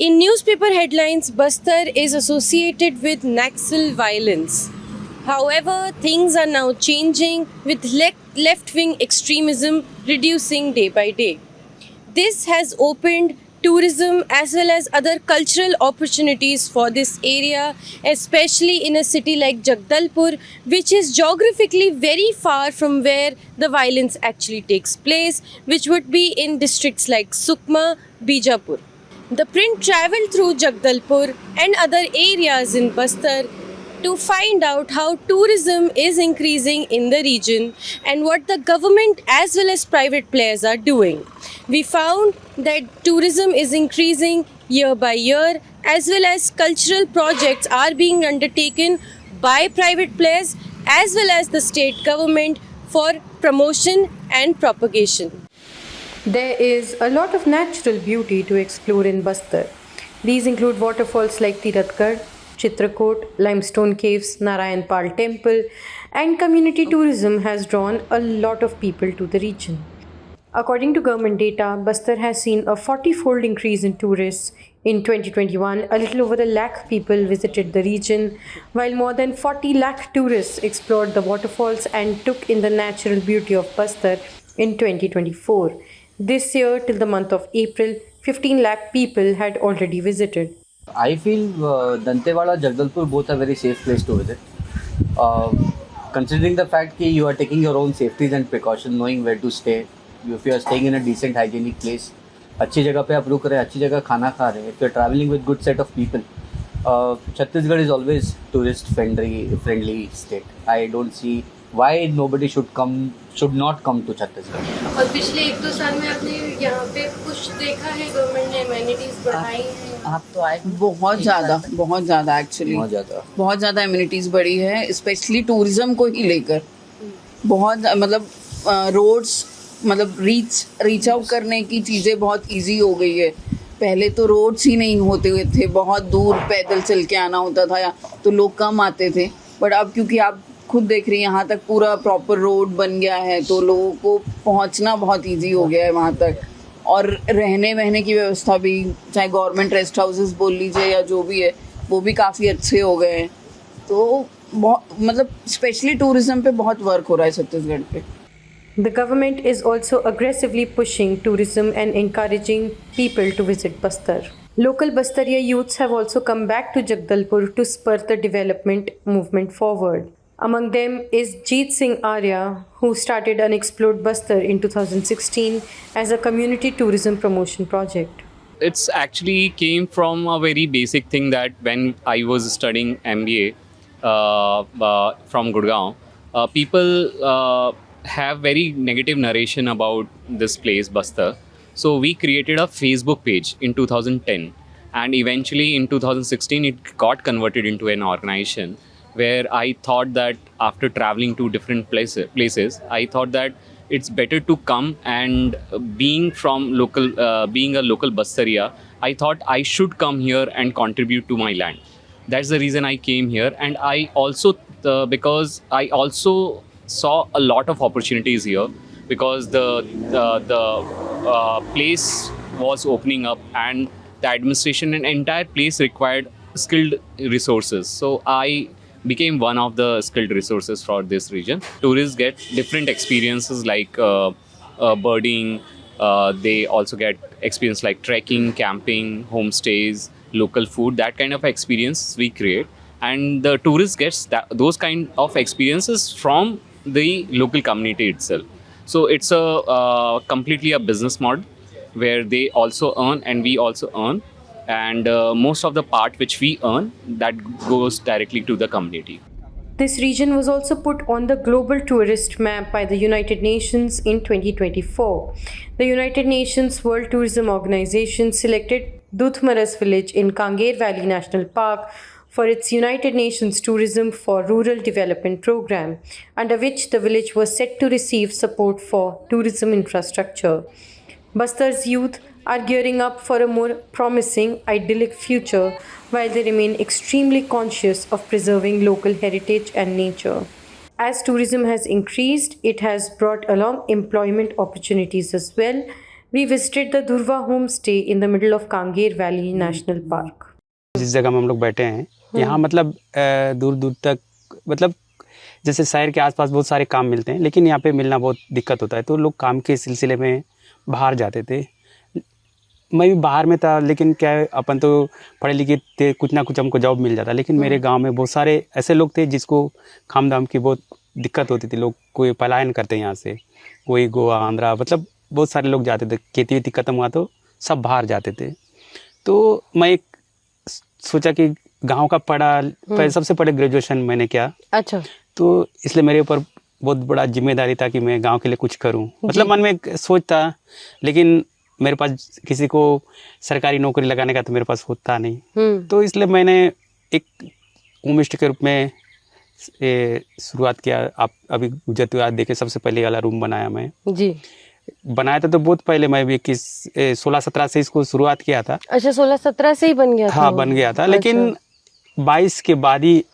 In newspaper headlines, Bastar is associated with Naxal violence. However, things are now changing with left wing extremism reducing day by day. This has opened tourism as well as other cultural opportunities for this area, especially in a city like Jagdalpur, which is geographically very far from where the violence actually takes place, which would be in districts like Sukma, Bijapur. The print traveled through Jagdalpur and other areas in Bastar to find out how tourism is increasing in the region and what the government as well as private players are doing. We found that tourism is increasing year by year as well as cultural projects are being undertaken by private players as well as the state government for promotion and propagation. There is a lot of natural beauty to explore in Bastar. These include waterfalls like Tirathgarh, Chitrakot, limestone caves, Narayan Pal temple, and community tourism has drawn a lot of people to the region. According to government data, Bastar has seen a 40-fold increase in tourists. In 2021, a little over a lakh people visited the region, while more than 40 lakh tourists explored the waterfalls and took in the natural beauty of Bastar in 2024. This year, till the month of April, 15 lakh people had already visited. I feel Dantewada, Jagdalpur both are very safe place to visit. Uh, Considering the fact that you are taking your own safeties and precautions, knowing where to stay, if you are staying in a decent hygienic place, अच्छी जगह पे आप रुक रहे हैं, अच्छी जगह खाना खा रहे हैं, if you are traveling with good set of people, Chhattisgarh is always tourist friendly state. I don't see why nobody should not come to Chhattisgarh. और पिछले एक दो साल में आपने यहाँ पे कुछ देखा है गवर्नमेंट ने एमिनिटीज बढ़ाई हैं? आप तो आए बहुत ज़्यादा एक्चुअली बहुत ज़्यादा एमिनिटीज़ बढ़ी है, स्पेशली टूरिज्म को ही लेकर बहुत मतलब रोड्स मतलब रीच आउट करने की चीज़ें बहुत इजी हो गई है. पहले तो रोड्स ही नहीं होते हुए थे, बहुत दूर पैदल चल के आना होता था या तो लोग कम आते थे. बट अब क्योंकि आप खुद देख रही हैं यहाँ तक पूरा प्रॉपर रोड बन गया है तो लोगों को पहुँचना बहुत इजी हो गया है वहाँ तक. और रहने वहने की व्यवस्था भी, चाहे गवर्नमेंट रेस्ट हाउसेस बोल लीजिए या जो भी है, वो भी काफ़ी अच्छे हो गए हैं. तो बहुत मतलब स्पेशली टूरिज्म पे बहुत वर्क हो रहा है छत्तीसगढ़ पे. The government is also aggressively pushing tourism and encouraging people to visit Bastar. Local Bastaria youths have also come back to Jagdalpur to spur the development movement forward. Among them is Jeet Singh Arya, who started Unexplored Bastar in 2016 as a community tourism promotion project. It's actually came from a very basic thing that when I was studying MBA from Gurgaon, people have very negative narration about this place, Bastar. So we created a Facebook page in 2010, and eventually in 2016 it got converted into an organization where I thought that after traveling to different places, I thought that it's better to come and being a local Bastaria, I thought I should come here and contribute to my land. That's the reason I came here, and I also because I also saw a lot of opportunities here because the place was opening up and the administration and entire place required skilled resources. So I became one of the skilled resources for this region. Tourists get different experiences like birding. They also get experience like trekking, camping, homestays, local food. That kind of experience we create, and the tourist gets those kind of experiences from the local community itself. So it's a completely a business model where they also earn and we also earn, and most of the part which we earn that goes directly to the community. This region was also put on the global tourist map by the United Nations in 2024. The United Nations World Tourism Organization selected Duthmaras village in Kanger Valley National Park for its United Nations Tourism for Rural Development program, under which the village was set to receive support for tourism infrastructure. Bastar's youth are gearing up for a more promising, idyllic future while they remain extremely conscious of preserving local heritage and nature. As tourism has increased, it has brought along employment opportunities as well. We visited the Dhurva homestay in the middle of Kanger Valley National Park. जिस जगह में हम लोग बैठे हैं यहाँ मतलब दूर दूर तक मतलब जैसे शहर के आसपास बहुत सारे काम मिलते हैं, लेकिन यहाँ पे मिलना बहुत दिक्कत होता है, तो लोग काम के सिलसिले में बाहर जाते थे। मैं भी बाहर में था, लेकिन क्या है अपन तो पढ़े लिखे थे, कुछ ना कुछ हमको जॉब मिल जाता। लेकिन मेरे गांव में बहुत सारे ऐसे लोग थे जिसको काम धाम की बहुत दिक्कत होती थी। लोग कोई पलायन करते यहाँ से, कोई गोवा आंध्रा, मतलब बहुत सारे लोग जाते थे। खेती वेती ख़त्म हुआ तो सब बाहर जाते थे। तो मैं एक सोचा कि गांव का पढ़ा, सबसे पहले ग्रेजुएशन मैंने किया। अच्छा। तो इसलिए मेरे ऊपर बहुत बड़ा जिम्मेदारी था कि मैं गांव के लिए कुछ करूं। मतलब मन में एक सोच था, लेकिन मेरे पास किसी को सरकारी नौकरी लगाने का तो मेरे पास होता नहीं। तो इसलिए मैंने एक होम स्टे के रूप में शुरुआत किया। आप अभी गुजरते हुए देखे, सबसे पहले वाला रूम बनाया मैं जी। बनाया था तो बहुत पहले, मैं भी 16-17 से इसको शुरुआत किया था। अच्छा, 16-17 से ही बन गया था? हाँ, बन गया था। लेकिन 22 के बाद ही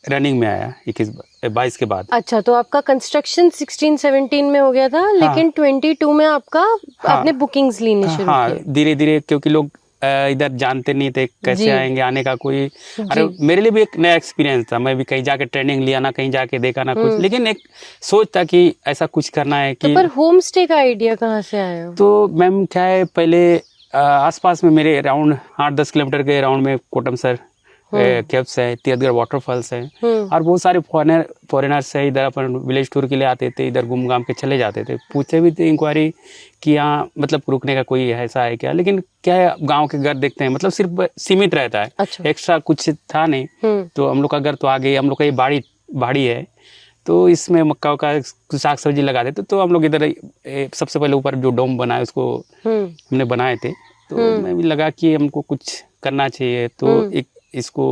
रनिंग में आया, 21-22 के बाद। अच्छा, तो आपका कंस्ट्रक्शन 16-17 में हो गया था, लेकिन 22 में आपका आपने बुकिंग्स लेनी शुरू की? हाँ, धीरे धीरे, क्योंकि लोग इधर जानते नहीं थे कैसे आएंगे, आने का कोई। अरे मेरे लिए भी एक नया एक्सपीरियंस था। मैं भी कहीं जाके ट्रेनिंग लिया ना, कहीं जाके देखा ना कुछ, लेकिन एक सोच था कि ऐसा कुछ करना है कि। तो पर होम स्टे का आइडिया कहाँ से आया? तो मैम क्या है, पहले आसपास में मेरे अराउंड 8-10 किलोमीटर के अराउंड में कोटमसर केव्स है, तीरथगढ़ वाटरफॉल्स है, और बहुत सारे फॉरेनर्स है। इधर अपन विलेज टूर के लिए आते थे, इधर घूम घाम के चले जाते थे। पूछे भी थे इंक्वायरी कि यहाँ मतलब रुकने का कोई ऐसा है क्या, लेकिन क्या है, गांव के घर देखते हैं मतलब सिर्फ सीमित रहता है। अच्छा। एक्स्ट्रा कुछ था नहीं। तो हम लोग का घर तो आगे, हम लोग का ये बाड़ी है, तो इसमें मक्का का साग सब्जी लगा देते। तो हम लोग इधर सबसे पहले ऊपर जो डोम बना है उसको हमने बनाए थे। तो मैं भी लगा कि हमको कुछ करना चाहिए, तो एक इसको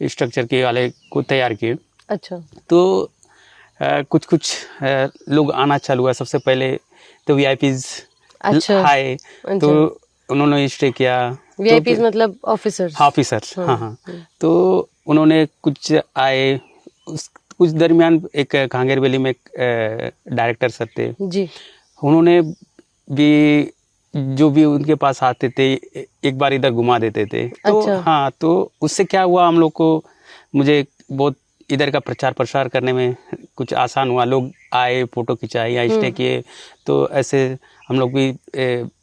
स्ट्रक्चर के वाले को तैयार किए। अच्छा। तो कुछ लोग आना चालू हुआ। सबसे पहले तो वीआईपीज आए। तो उन्होंने स्टे किया। वीआईपीज मतलब ऑफिसर्स? ऑफिसर्स, हाँ। तो उन्होंने कुछ आए। कुछ दरमियान एक कांगेर वैली में एक डायरेक्टर सर थे जी, उन्होंने भी जो भी उनके पास आते थे एक बार इधर घुमा देते थे। तो अच्छा। हाँ, तो उससे क्या हुआ, हम लोग को, मुझे बहुत इधर का प्रचार प्रसार करने में कुछ आसान हुआ। लोग आए, फोटो खिंचाए या स्टे किए। तो ऐसे हम लोग भी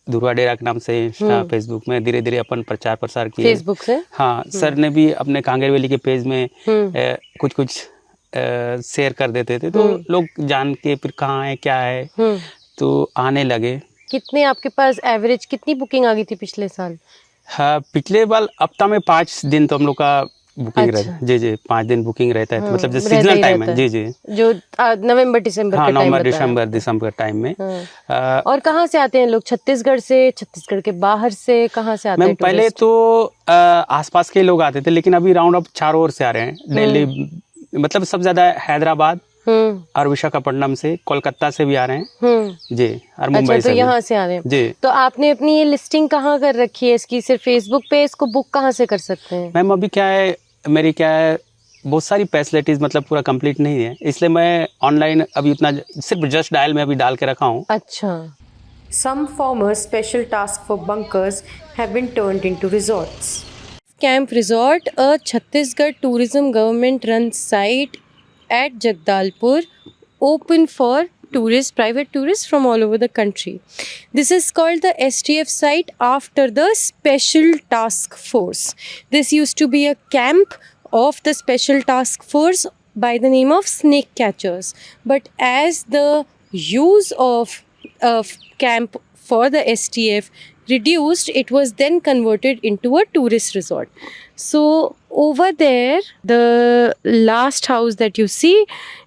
धुरवा डेरा के नाम से इंस्टा फेसबुक में धीरे धीरे अपन प्रचार प्रसार किए। फेसबुक से? हाँ, सर ने भी अपने कांगेर वैली के पेज में कुछ शेयर कर देते थे। तो लोग जान के फिर कहाँ है क्या है, तो आने लगे। कितने आपके पास एवरेज कितनी बुकिंग आ गई थी पिछले साल? हाँ, पिछले बार हफ्ता में 5 दिन तो हम लोग का बुकिंग रहता है। जी, 5 दिन बुकिंग रहता है। मतलब जो सीजनल टाइम है। जी, जो नवंबर दिसंबर का टाइम। हाँ, नवंबर दिसंबर टाइम में। और कहाँ से आते हैं लोग? छत्तीसगढ़ से, छत्तीसगढ़ के बाहर से, कहाँ से आते हैं? पहले तो आसपास के लोग आते थे, लेकिन अभी राउंड अप चारों ओर से आ रहे हैं। दिल्ली, मतलब सबसे ज्यादा हैदराबाद और विशाखापट्टनम से, कोलकाता से भी आ रहे हैं जी, और मुंबई से। तो यहाँ से आ रहे हैं जी। तो आपने अपनी ये लिस्टिंग कहाँ कर रखी है इसकी? सिर्फ फेसबुक पे इसको बुक कहाँ से कर सकते हैं? मैम अभी क्या है, मेरी क्या है, बहुत सारी फैसिलिटीज मतलब पूरा कंप्लीट नहीं है, इसलिए मैं ऑनलाइन अभी उतना सिर्फ जस्ट डायल में अभी डाल के रखा हूँ। अच्छा। Some former special task for bunkers have been turned into resorts. Camp Resort, a Chhattisgarh tourism government run site at Jagdalpur, open for tourists, private tourists from all over the country. This is called the STF site after the Special Task Force. This used to be a camp of the Special Task Force by the name of Snake Catchers. But as the use of camp for the STF reduced, it was then converted into a tourist resort. So over there, the last house that you see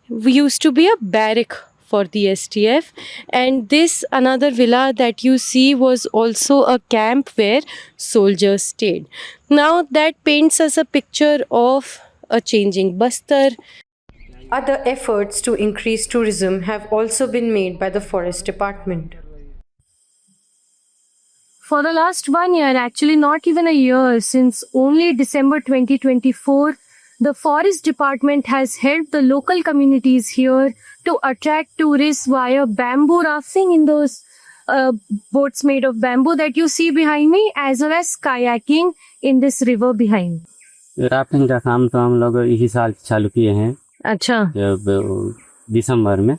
used to be a barrack for the STF, and this another villa that you see was also a camp where soldiers stayed. Now that paints us a picture of a changing Bastar. Other efforts to increase tourism have also been made by the Forest Department. For the last 1 year, actually not even a year, since only December 2024, the Forest Department has helped the local communities here to attract tourists via bamboo rafting in those boats made of bamboo that you see behind me, as well as kayaking in this river behind. Rafting का काम तो हम लोग इसी साल चालू किए हैं, अच्छा। दिसंबर में।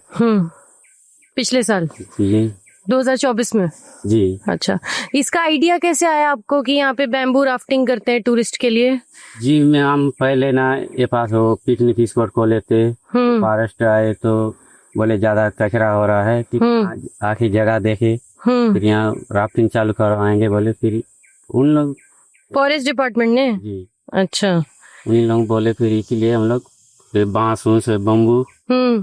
पिछले साल जी 2024 में। जी। अच्छा, इसका आइडिया कैसे आया आपको कि यहाँ पे बैम्बू राफ्टिंग करते हैं टूरिस्ट के लिए? जी मैं हम पहले ना ये पास हो पिकनिक स्पॉट को लेते, फॉरेस्ट आए तो बोले ज्यादा कचरा हो रहा है कि आखिर जगह देखे, फिर यहाँ राफ्टिंग चालू करवाएंगे बोले, फिर उन लोग फॉरेस्ट डिपार्टमेंट ने। जी। अच्छा। उन लोग बोले, फिर इसीलिए हम लोग बांस से बम्बू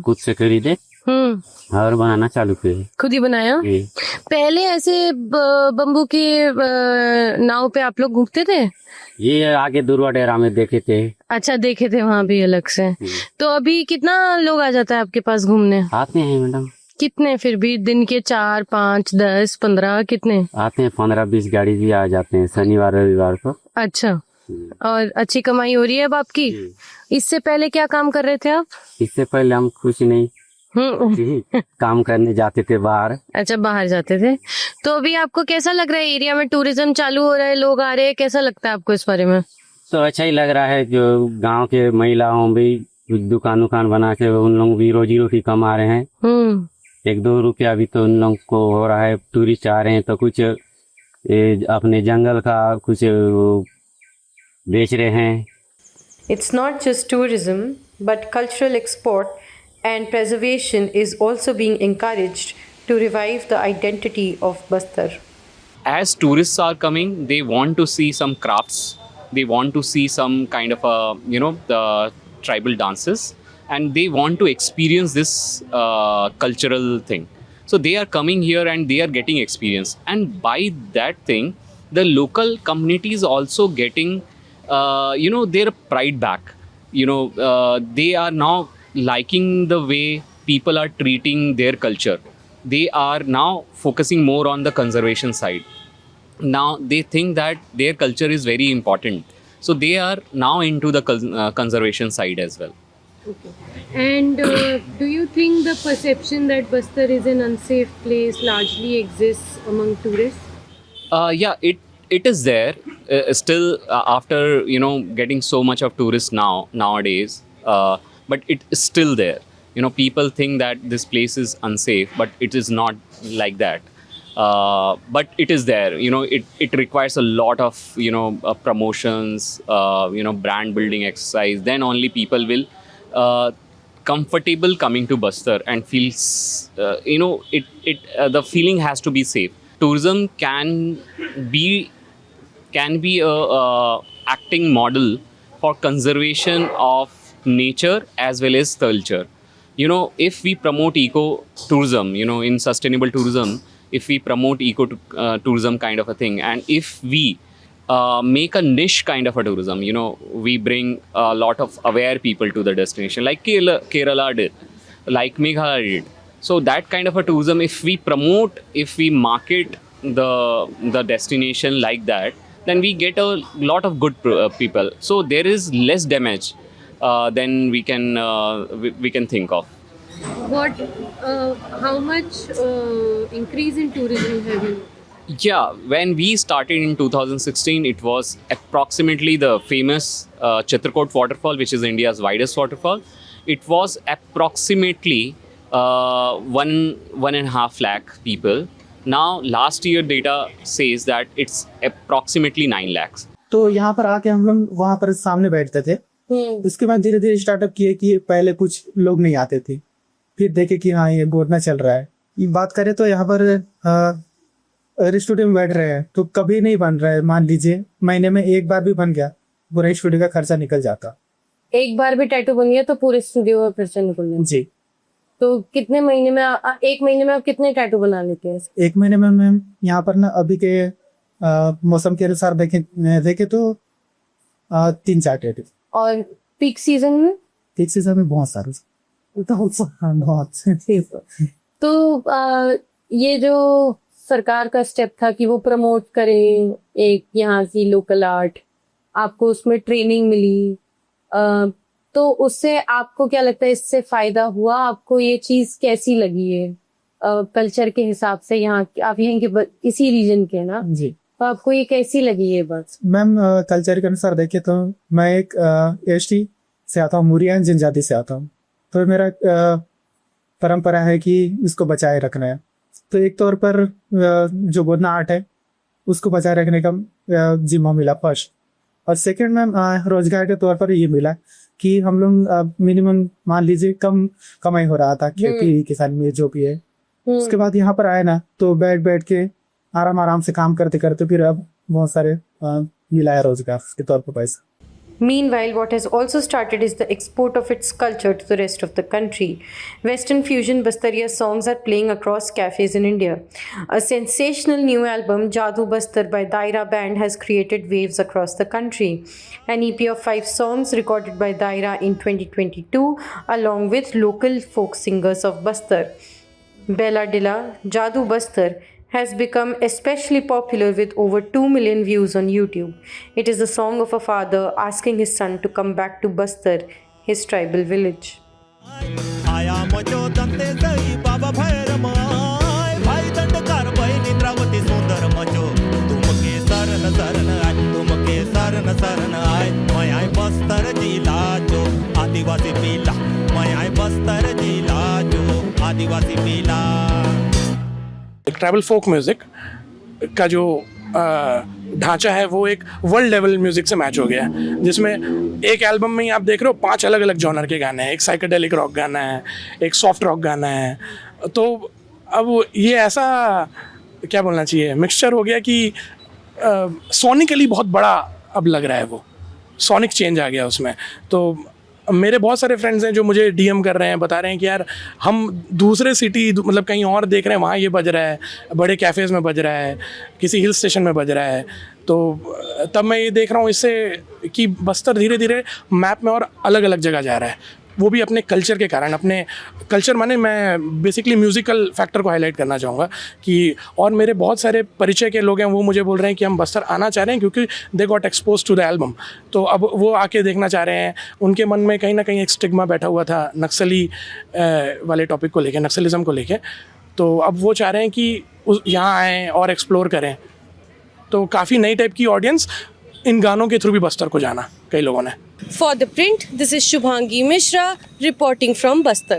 खुद से खरीदे और बनाना चालू किए। खुद ही बनाया? जी। पहले ऐसे बम्बू के नाव पे आप लोग घूमते थे? ये आगे दुर्वा डेरा में देखे थे। अच्छा, देखे थे वहाँ भी अलग से। तो अभी कितना लोग आ जाता है आपके पास घूमने? आते हैं मैडम। कितने फिर भी दिन के? 4, 5, 10, 15 कितने आते हैं? 15-20 गाड़ी भी आ जाते हैं शनिवार रविवार को। अच्छा। और अच्छी कमाई हो रही है अब आपकी? इससे पहले क्या काम कर रहे थे आप? इससे पहले हम कुछ नहीं काम करने जाते थे बाहर। अच्छा, बाहर जाते थे। तो अभी आपको कैसा लग रहा है एरिया में टूरिज्म चालू हो रहा है, लोग आ रहे हैं, कैसा लगता है आपको इस बारे में? तो अच्छा ही लग रहा है, जो गांव के महिलाओं भी दुकान बना के उन लोग भी रोजी रोटी कमा रहे हैं। 1-2 रुपया भी तो उन लोग को हो रहा है। टूरिस्ट आ रहे हैं तो कुछ अपने जंगल का कुछ बेच रहे हैं। It's not just tourism, but cultural export and preservation is also being encouraged to revive the identity of Bastar. As tourists are coming, they want to see some crafts. They want to see some kind of the tribal dances, and they want to experience this cultural thing. So they are coming here and they are getting experience, and by that thing, the local community is also getting their pride back. They are now liking the way people are treating their culture. They are now focusing more on the conservation side. Now they think that their culture is very important, so they are now into the conservation side as well. Okay. And do you think the perception that Bastar is an unsafe place largely exists among tourists? Yeah, it is there still after getting so much of tourists nowadays, but it is still there. People think that this place is unsafe, but it is not like that. But it is there. It requires a lot of promotions, brand building exercise. Then only people will comfortable coming to Bastar and feels the feeling has to be safe. Tourism can be a acting model for conservation of nature as well as culture. If we promote eco tourism, in sustainable tourism, if we promote eco tourism kind of a thing, and if we make a niche kind of a tourism, we bring a lot of aware people to the destination, like Kerala did, like Meghalaya did. So that kind of a tourism, if we promote, if we market the destination like that, then we get a lot of good people. So there is less damage than we can think of. How much increase in tourism have you? Yeah, when we started in 2016, it was approximately the famous Chitrakoot waterfall, which is India's widest waterfall. It was approximately 1.5 lakh people. Now, last year data says that it's approximately 9 lakhs. तो यहाँ पर आके हम लोग वहाँ पर सामने बैठते थे। उसके बाद धीरे धीरे स्टार्टअप किए कि पहले कुछ लोग नहीं आते थे, फिर देखे कि हाँ ये घूमना चल रहा है। ये बात करें तो यहाँ पर स्टूडियो में बैठ रहे हैं तो कभी नहीं बन रहा है। मान लीजिए महीने में एक बार भी बन गया, पूरा स्टूडियो का खर्चा निकल जाता। एक बार भी टैटू बन गया तो पूरे स्टूडियो का खर्चा निकल जाता। जी। तो कितने महीने में एक महीने में आप कितने टैटू बना लेते हैं? एक महीने में मैम यहाँ पर ना अभी के मौसम के अनुसार देखे तो 3-4 टैटू। और पीक सीजन में? पीक सीजन में बहुत सारे। बहुत। तो ये जो सरकार का स्टेप था कि वो प्रमोट करें एक यहाँ की लोकल आर्ट, आपको उसमें ट्रेनिंग मिली, तो उससे आपको क्या लगता है, इससे फायदा हुआ? आपको ये चीज कैसी लगी है? कल्चर के हिसाब से यहाँ आप यहीं के इसी रीजन के ना जी तो आपको ये कैसी लगी ये बात? मैम, कल्चर के अनुसार देखे तो मैं एक एसटी से आता हूँ, मुरियन जनजाति से आता हूँ। तो मेरा परंपरा है कि इसको बचाए रखना है। तो एक तौर पर जो गोदना आर्ट है उसको बचाए रखने का जिम्मा मिला फर्स्ट। और सेकंड में रोजगार के तौर पर ये मिला कि हम लोग मिनिमम मान लीजिए कम कमाई हो रहा था खेती किसानी में जो भी है। उसके बाद यहाँ पर आए ना तो बैठ के आराम से काम करते करते फिर अब बहुत सारे मिला है रोजगार के तौर पर पैसा। Meanwhile, what has also started is the export of its culture to the rest of the country. Western fusion Bastariya songs are playing across cafes in India. A sensational new album, Jadoo Bastar by Daira Band, has created waves across the country. An EP of 5 songs recorded by Daira in 2022 along with local folk singers of Bastar. Bella Dilla, Jadoo Bastar, has become especially popular with over 2 million views on YouTube. It is the song of a father asking his son to come back to Bastar, his tribal village. आया मजो दंते सई बाबा भैरमाय भाई दंडकार भाई निद्रावती सुंदर मजो तुमके शरण आय तुमके शरण आय मैं आय बस्तर जिला जो आदिवासी पीला मैं आय बस्तर जिला जो आदिवासी पीला। ट्रैवल फोक म्यूज़िक का जो ढांचा है वो एक वर्ल्ड लेवल म्यूज़िक से मैच हो गया है, जिसमें एक एल्बम में ही आप देख रहे हो 5 अलग अलग जॉनर के गाने हैं। एक साइकेडेलिक रॉक गाना है, एक सॉफ्ट रॉक गाना है। तो अब ये ऐसा क्या बोलना चाहिए मिक्सचर हो गया कि सोनिकली बहुत बड़ा अब लग रहा है, वो सोनिक चेंज आ गया उसमें। तो मेरे बहुत सारे फ्रेंड्स हैं जो मुझे डीएम कर रहे हैं, बता रहे हैं कि यार हम दूसरे सिटी मतलब कहीं और देख रहे हैं, वहाँ ये बज रहा है, बड़े कैफ़ेज़ में बज रहा है, किसी हिल स्टेशन में बज रहा है। तो तब मैं ये देख रहा हूँ इससे कि बस्तर धीरे धीरे मैप में और अलग अलग जगह जा रहा है, वो भी अपने कल्चर के कारण। अपने कल्चर माने मैं बेसिकली म्यूज़िकल फैक्टर को हाईलाइट करना चाहूँगा कि और मेरे बहुत सारे परिचय के लोग हैं, वो मुझे बोल रहे हैं कि हम बस्तर आना चाह रहे हैं क्योंकि they got expose to the album. तो अब वो आके देखना चाह रहे हैं। उनके मन में कहीं ना कहीं एक स्टिग्मा बैठा हुआ था नक्सली वाले टॉपिक को लेके, नक्सलिज्म को लेके। तो अब वो चाह रहे हैं कि यहाँ आएँ और एक्सप्लोर करें। तो काफ़ी नई टाइप की ऑडियंस इन गानों के थ्रू भी बस्तर को जाना कई लोगों ने। For the print, this is Shubhangi Mishra reporting from Bastar.